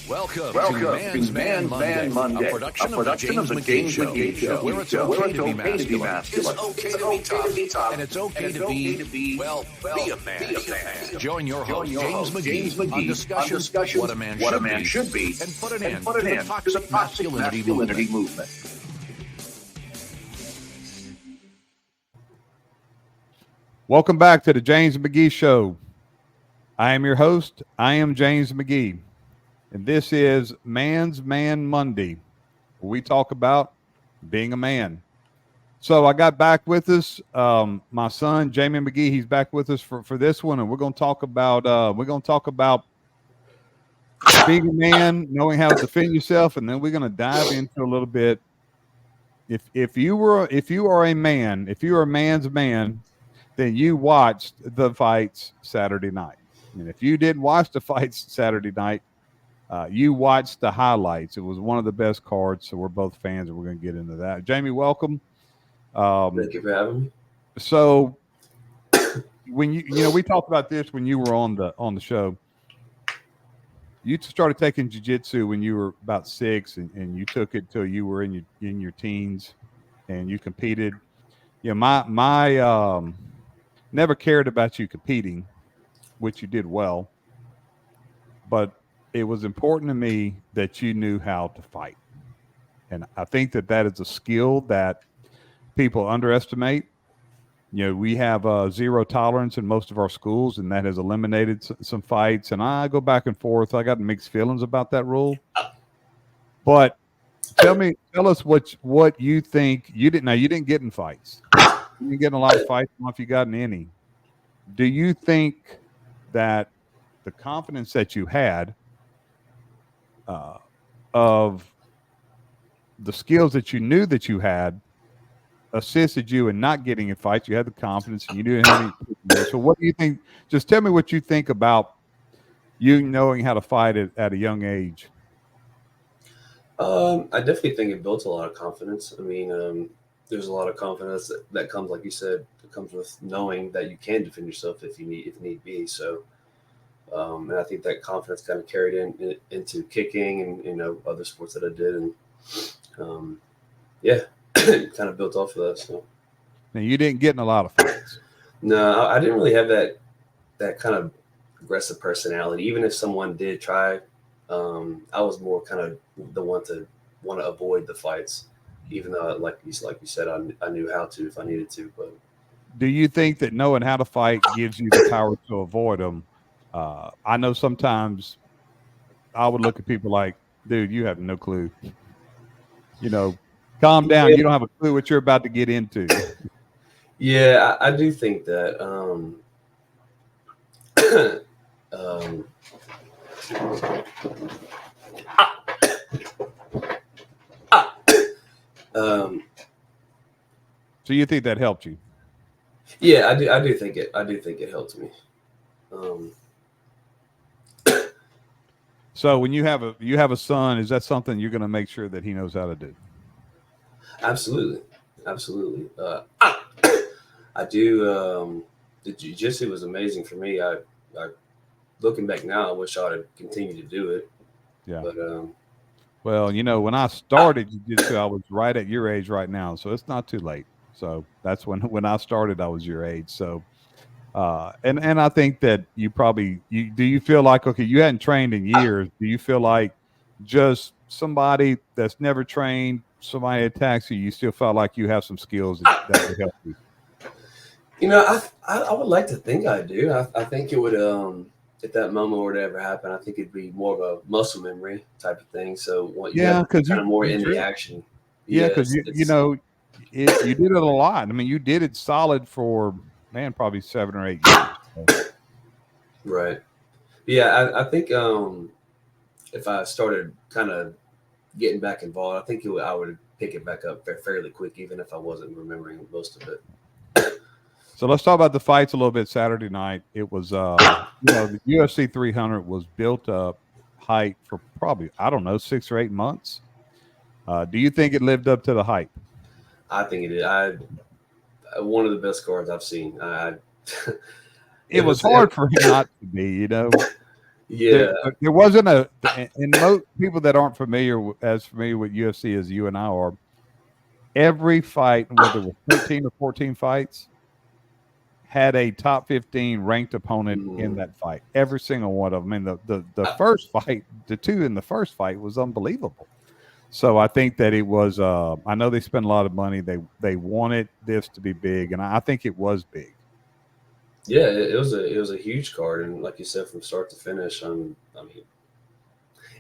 Welcome to Man's Man Monday, a production of the James McGee Show, where it's okay to be masculine, it's okay to be tough, and it's okay to be be a man. Join your host, James McGee, on discussions what a man should be, and put an end to the toxic masculinity movement. Welcome back to the James McGee Show. I am your host. I am James McGee. And this is Man's Man Monday, where we talk about being a man. So I got back with us, my son, Jamie McGee. He's back with us for this one. And we're going to talk about being a man, knowing how to defend yourself. And then we're going to dive into a little bit. If you are a man, if you are a man's man, then you watched the fights Saturday night. And if you didn't watch the fights Saturday night, you watched the highlights. It was one of the best cards, so we're both fans, and we're going to get into that. Jamie, welcome. Thank you for having me. So, when we talked about this when you were on the show. You started taking jiu-jitsu when you were about 6, and you took it till you were in your teens, and you competed. You know, my never cared about you competing, which you did well, but it was important to me that you knew how to fight. And I think that is a skill that people underestimate. You know, we have zero tolerance in most of our schools, and that has eliminated some fights. And I go back and forth. I got mixed feelings about that rule. But tell us what you think. You didn't get in fights. You didn't get in a lot of fights. I don't know if you got in any. Do you think that the confidence that you had of the skills that you knew that you had assisted you in not getting in fights? You had the confidence and you didn't have any. So what do you think? Just tell me what you think about you knowing how to fight at a young age. I definitely think it built a lot of confidence. I mean, there's a lot of confidence that comes, like you said, it comes with knowing that you can defend yourself if need be. So, and I think that confidence kind of carried into kicking and other sports that I did, and kind of built off of that. So, now you didn't get in a lot of fights. No, I didn't really have that kind of aggressive personality. Even if someone did try, I was more kind of the one to want to avoid the fights. Even though, like you said, I knew how to if I needed to. But do you think that knowing how to fight gives you the power to avoid them? I know sometimes I would look at people like, dude, you have no clue. Calm down. You don't have a clue what you're about to get into. Yeah, I do think that. So you think that helped you? Yeah, I do think it helped me. So when you have a son, is that something you're going to make sure that he knows how to do? Absolutely. I do. The jiu-jitsu was amazing for me. I looking back now, I wish I would have continued to do it. Yeah. But well, when I started jiu-jitsu, I was right at your age right now, so it's not too late. So that's when I started, I was your age. So, and I think that you probably do you feel like, okay, you hadn't trained in years. Do you feel like just somebody that's never trained, somebody attacks you, you still felt like you have some skills that would help you? I would like to think I do. I think it would, if that moment were to ever happen, I think it'd be more of a muscle memory type of thing. So because kind of more in the action. Yeah, because you did it a lot. I mean, you did it solid for probably 7 or 8 years. Right. Yeah, I think if I started kind of getting back involved, I think I would pick it back up fairly quick, even if I wasn't remembering most of it. So let's talk about the fights a little bit. Saturday night, it was the UFC 300 was built up hype for probably 6 or 8 months. Do you think it lived up to the hype? I think it did. One of the best cards I've seen. It was hard for him not to be, Yeah. There wasn't and most people that aren't familiar with UFC as you and I are, every fight, whether it was 13 or 14 fights, had a top 15 ranked opponent in that fight. Every single one of them. I mean, the first fight, the two in the first fight was unbelievable. So I think that it was. I know they spent a lot of money. They wanted this to be big, and I think it was big. Yeah, it was a huge card, and like you said, from start to finish. I mean,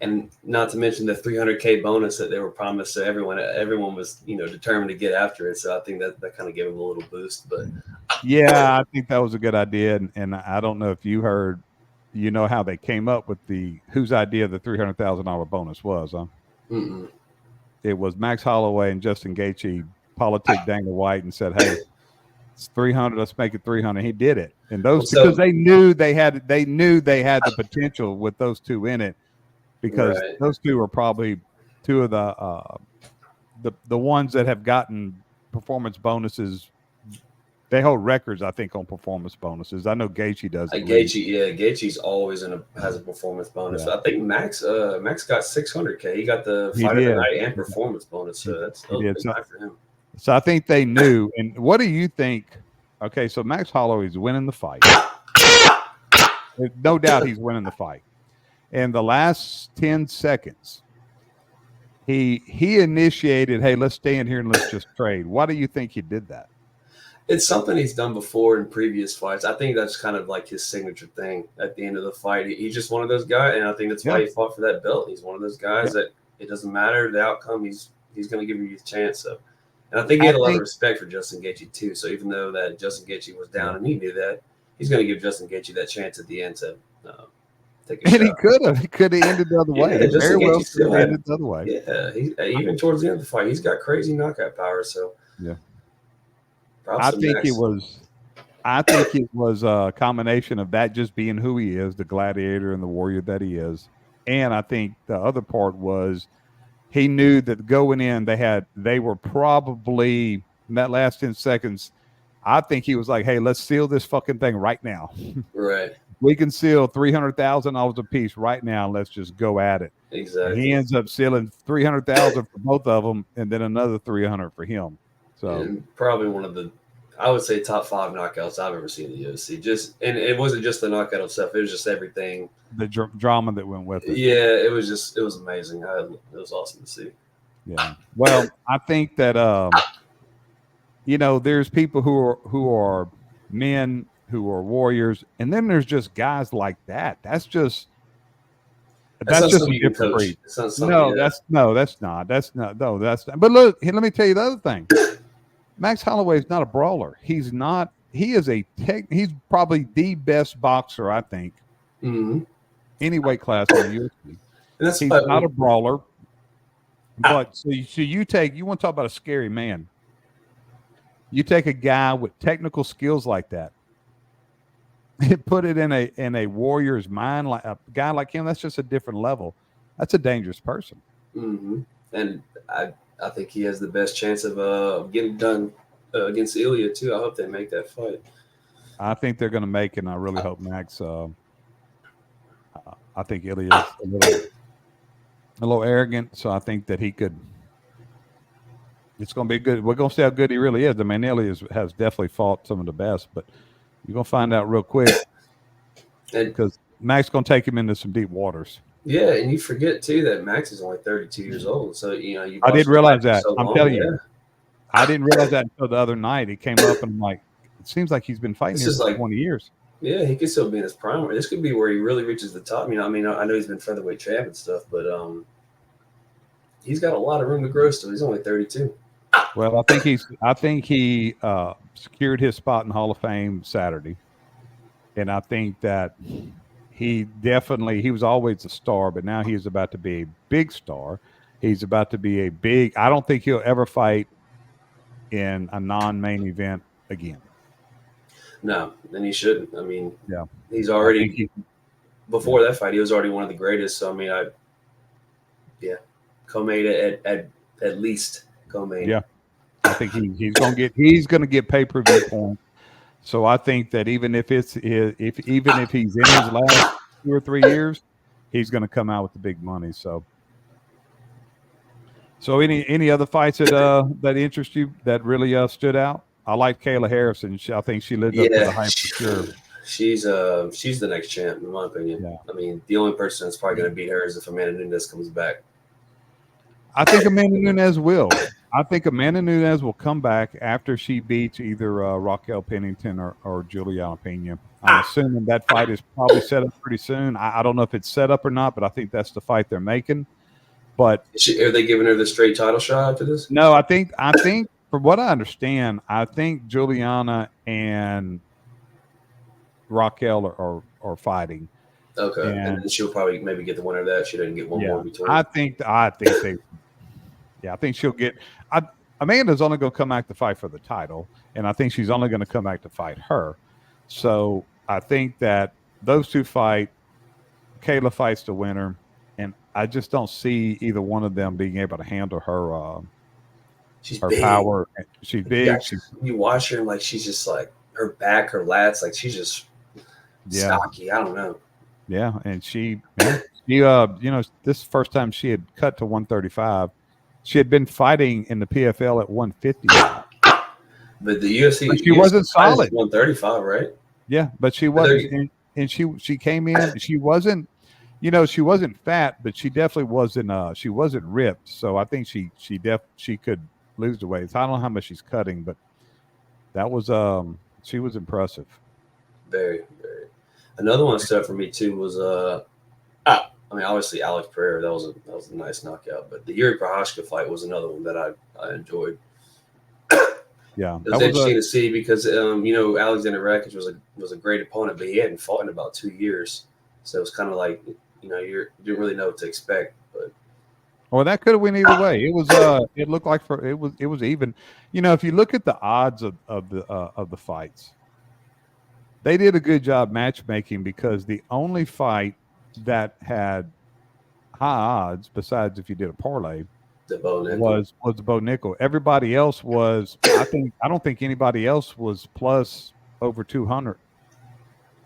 and not to mention the 300K bonus that they were promised to everyone. Everyone was determined to get after it. So I think that kind of gave them a little boost. But yeah, I think that was a good idea, and I don't know if you heard, how they came up with whose idea the $300,000 bonus was, huh? Mm-mm. It was Max Holloway and Justin Gaethje politicked Dana White and said, "Hey, it's 300. Let's make it 300." He did it, and because they knew they had the potential with those two in it, because those two are probably two of the ones that have gotten performance bonuses. They hold records, I think, on performance bonuses. I know Gaethje does. Gaethje's always has a performance bonus. Yeah. I think Max got 600K. He got the fight of the night and performance bonus. So that's a big night for him. So I think they knew. And what do you think? Okay, so Max Holloway is winning the fight. No doubt he's winning the fight. In the last 10 seconds, he initiated, "Hey, let's stand here and let's just trade." Why do you think he did that? It's something he's done before in previous fights. I think that's kind of like his signature thing at the end of the fight. He's just one of those guys, and I think that's why he fought for that belt. He's one of those guys that it doesn't matter the outcome. He's going to give you the chance. So, and I think he had a lot of respect for Justin Gaethje too. So even though that Justin Gaethje was down and he knew that, he's going to give Justin Gaethje that chance at the end to take a shot. And he could have ended the other way. Yeah, very well still ended the other way. Yeah, even towards the end of the fight, he's got crazy knockout power. So yeah. I think it was a combination of that just being who he is, the gladiator and the warrior that he is. And I think the other part was he knew that going in, they were probably in that last 10 seconds. I think he was like, "Hey, let's seal this fucking thing right now." Right. We can seal $300,000 a piece right now. Let's just go at it. Exactly. And he ends up sealing $300,000 for both of them, and then another $300 for him. So and probably one of the, I would say, top 5 knockouts I've ever seen in the UFC. And it wasn't just the knockout itself; it was just everything, the drama that went with it. Yeah, it was amazing. It was awesome to see. Yeah. Well, I think that there's people who are men who are warriors, and then there's just guys like that. That's just a different breed. That's not. But look, let me tell you the other thing. Max Holloway is not a brawler. He's not. He is he's probably the best boxer, I think, any weight class in the UFC. He's not a brawler. But so you want to talk about a scary man. You take a guy with technical skills like that and put it in a warrior's mind, like a guy like him. That's just a different level. That's a dangerous person. Mm-hmm. And I think he has the best chance of getting done against Ilya too. I hope they make that fight. I think they're going to make it, and I really hope Max. I think Ilya is a little arrogant, so I think that he could. It's going to be good. We're going to see how good he really is. I mean, Ilya has definitely fought some of the best, but you're going to find out real quick because Max is going to take him into some deep waters. Yeah, and you forget too that Max is only 32 years old. So I didn't realize that. I'm telling you, I didn't realize that until the other night. He came up and I'm like, it seems like he's been fighting here for 20 years. Yeah, he could still be in his prime. This could be where he really reaches the top. I know he's been featherweight champ and stuff, but he's got a lot of room to grow still. He's only 32. Well, I think he secured his spot in Hall of Fame Saturday, and I think that he was always a star, but now he's about to be a big star. He's about to be I don't think he'll ever fight in a non-main event again. No, and he shouldn't. I mean, yeah, he's already before that fight, he was already one of the greatest. So co-main at least co-main. Yeah, I think he's gonna get pay-per-view points. So I think that even if he's in his last 2 or 3 years, he's going to come out with the big money. So any other fights that interest you that really stood out? I like Kayla Harrison. I think she lived up to the hype for sure. She's the next champ in my opinion. Yeah. I mean, the only person that's probably going to beat her is if Amanda Nunes comes back. I think Amanda Nunes will. I think Amanda Nunes will come back after she beats either Raquel Pennington or Juliana Pena. I'm assuming that fight is probably set up pretty soon. I don't know if it's set up or not, but I think that's the fight they're making. But are they giving her the straight title shot after this? No, I think from what I understand, I think Juliana and Raquel are fighting. Okay, and then she'll probably maybe get the winner of that. She didn't get one more in between. I think they. Yeah, I think she'll get. Amanda's only going to come back to fight for the title, and I think she's only going to come back to fight her. So I think that those two fight. Kayla fights the winner, and I just don't see either one of them being able to handle her. She's her big. Power. She's big. Yeah, you watch her and like she's just like her back, her lats, like she's just stocky. I don't know. Yeah, and she this is the first time she had cut to 135. She had been fighting in the PFL at 150. But the UFC, but she wasn't solid. 135, right? Yeah, but she wasn't, and she came in. She wasn't, she wasn't fat, but she definitely wasn't. She wasn't ripped. So I think she could lose the weight. I don't know how much she's cutting, but that was she was impressive. Very, very. Another one stuff for me too was I mean, obviously Alex Pereira, that was a nice knockout, but the Yuri Prochazka fight was another one that I enjoyed. Yeah, it was interesting to see because Alexander Rakic was a great opponent, but he hadn't fought in about 2 years, so it was kind of like you didn't really know what to expect. But well, that could have went either way. It was it looked like it was even. If you look at the odds of the fights, they did a good job matchmaking because the only fight that had high odds, besides if you did a parlay, was the Bo Nickel. Everybody else was. I don't think anybody else was plus over 200.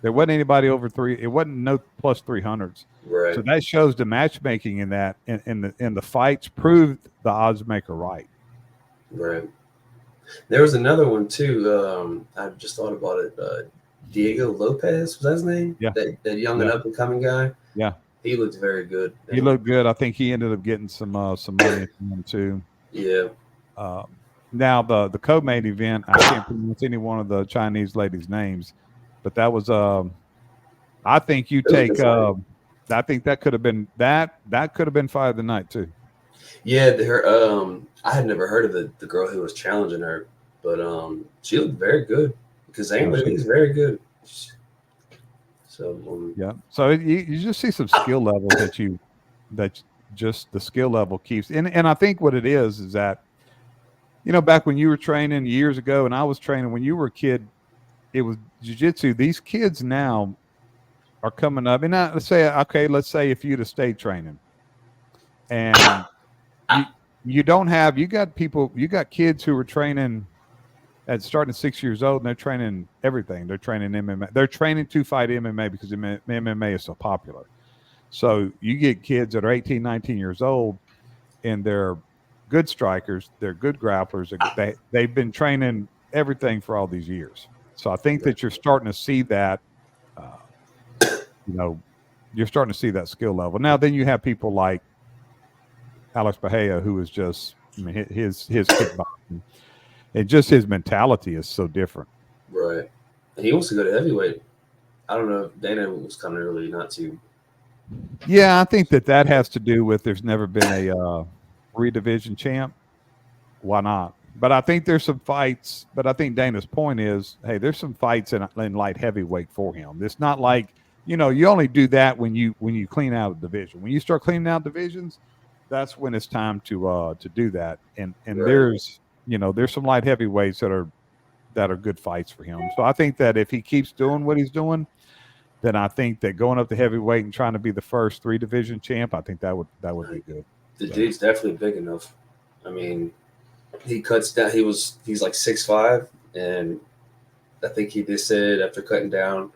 There wasn't anybody over 3. It wasn't no plus 300s. Right. So that shows the matchmaking in that in the fights proved the odds maker right. Right. There was another one too. I just thought about it. Diego Lopez, was that his name? Yeah. That young and up and coming guy. Yeah. He looked very good. He looked good. I think he ended up getting some money from him too. Yeah. Now the co-main event, I can't pronounce any one of the Chinese ladies' names, but that was I think you take I think that could have been that could have been fight of the night too. Yeah, I had never heard of the girl who was challenging her, but she looked very good. Because is very good. So yeah, so you just see some skill levels that just the skill level keeps, and I think what it is that, back when you were training years ago, and I was training when you were a kid, it was jiu-jitsu. These kids now are coming up, and let's say if you'd have stayed training, and you got kids who were training at starting at 6 years old, and they're training everything. They're training MMA. They're training to fight MMA because MMA is so popular. So you get kids that are 18, 19 years old, and they're good strikers. They're good grapplers. They've been training everything for all these years. So I think that you're starting to see that, you're starting to see that skill level. Now, then you have people like Alex Bahia, who is just, his kickboxing. And just his mentality is so different. Right. And he wants to go to heavyweight. I don't know if Dana was kind of really not too. Yeah, I think that has to do with there's never been a 3-division champ. Why not? But I think there's some fights. But I think Dana's point is, hey, there's some fights in light heavyweight for him. It's not like, you only do that when you clean out a division. When you start cleaning out divisions, that's when it's time to do that. And right. There's some light heavyweights that are good fights for him. So I think that if he keeps doing what he's doing, then I think that going up to heavyweight and trying to be the first 3-division champ, I think that would be good. The dude's definitely big enough. I mean, he cuts down. He's like 6'5", and I think he just said after cutting down,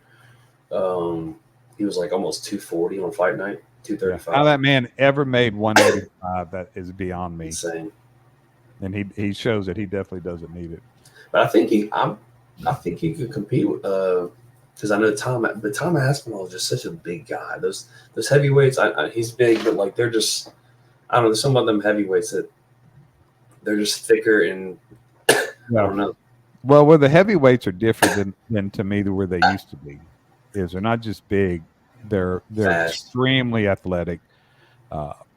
he was like almost 240 on fight night, 235. How that man ever made 185, that is beyond me. Insane. And he shows that he definitely doesn't need it. But I think he could compete with because I know Tom Aspinall is just such a big guy. Those heavyweights, he's big, but like they're just, I don't know. There's some of them heavyweights that they're just thicker and I don't know. Well, where the heavyweights are different than to me where they used to be, is they're not just big, they're extremely athletic.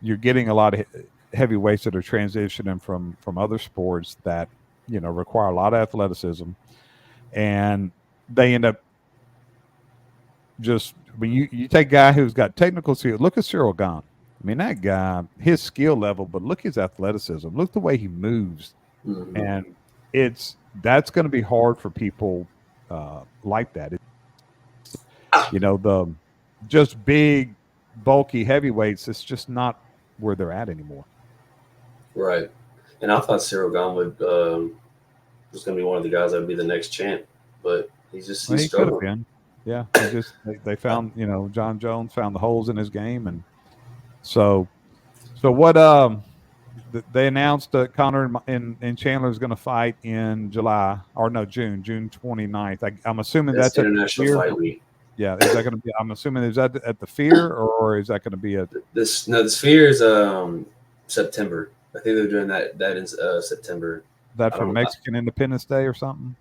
You're getting a lot of heavyweights that are transitioning from other sports that, you know, require a lot of athleticism, and they end up just, when you take a guy who's got technical skill. Look at Cyril Gane. I mean, that guy, his skill level, but look his athleticism. Look the way he moves, and that's going to be hard for people like that. You know, the just big, bulky heavyweights. It's just not where they're at anymore. Right, and I thought Cyril Gane was going to be one of the guys that would be the next champ, but he could have been. Yeah, they found, you know, John Jones found the holes in his game, and so what? They announced that Conor and Chandler is going to fight in June 29th. I'm assuming that's International Fight Week. Yeah, is that going to be? I'm assuming, is that at the Sphere, or is that going to be at the Sphere is September. I think they're doing that in September. That for Mexican Independence Day or something?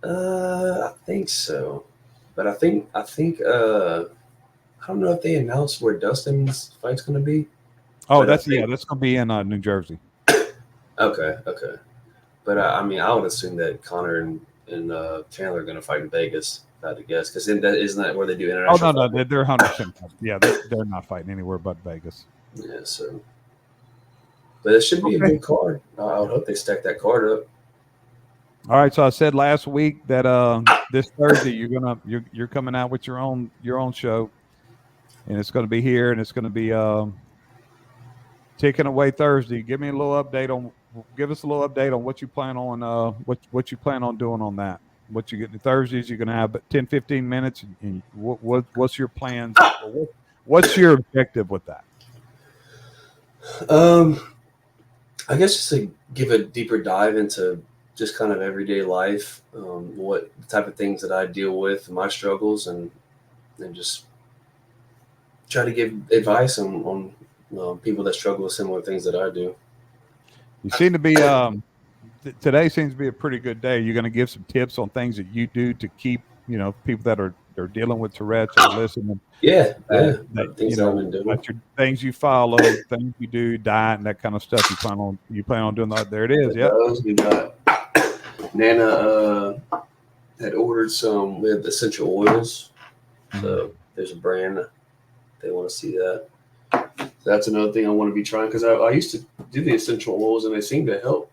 I think so, but I think I don't know if they announced where Dustin's fight's going to be. Oh, that's going to be in New Jersey. Okay, but I mean, I would assume that Conor and Chandler are going to fight in Vegas. If I had to guess, because isn't that where they do international? Oh no, they're 100%. Yeah, they're not fighting anywhere but Vegas. Yeah, so. But it should be a good card. I would hope they stack that card up. All right. So I said last week that this Thursday you're coming out with your own show, and it's going to be here, and it's going to be Tic'ing Away Thursday. Give us a little update on what you plan on what you plan on doing on that. What you get the Thursdays, you're going to have 10, 15 minutes, and what's your plans? What's your objective with that? I guess just to give a deeper dive into just kind of everyday life, what type of things that I deal with, my struggles, and just try to give advice on people that struggle with similar things that I do. You seem to be today seems to be a pretty good day. You're going to give some tips on things that you do to keep, you know, people that are dealing with Tourette's or listening. Yeah. Things I've been doing. Your things you follow, things you do, diet, and that kind of stuff. You plan on doing that. There it is. Yeah. We got Nana had ordered some. We have the essential oils. So there's a brand. They want to see that. So that's another thing I want to be trying, because I used to do the essential oils and they seem to help.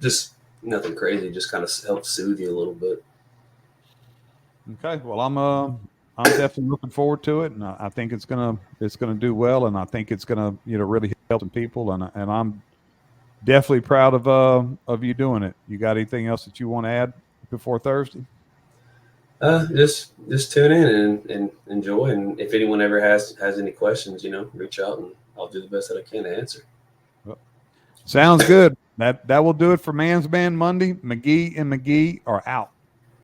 Just nothing crazy. Just kind of help soothe you a little bit. Okay, well, I'm definitely looking forward to it, and I think it's gonna do well, and I think it's gonna, you know, really help some people, and I'm definitely proud of you doing it. You got anything else that you want to add before Thursday? Just tune in and enjoy, and if anyone ever has any questions, you know, reach out and I'll do the best that I can to answer. Well, sounds good. That will do it for Man's Man Monday. McGee and McGee are out.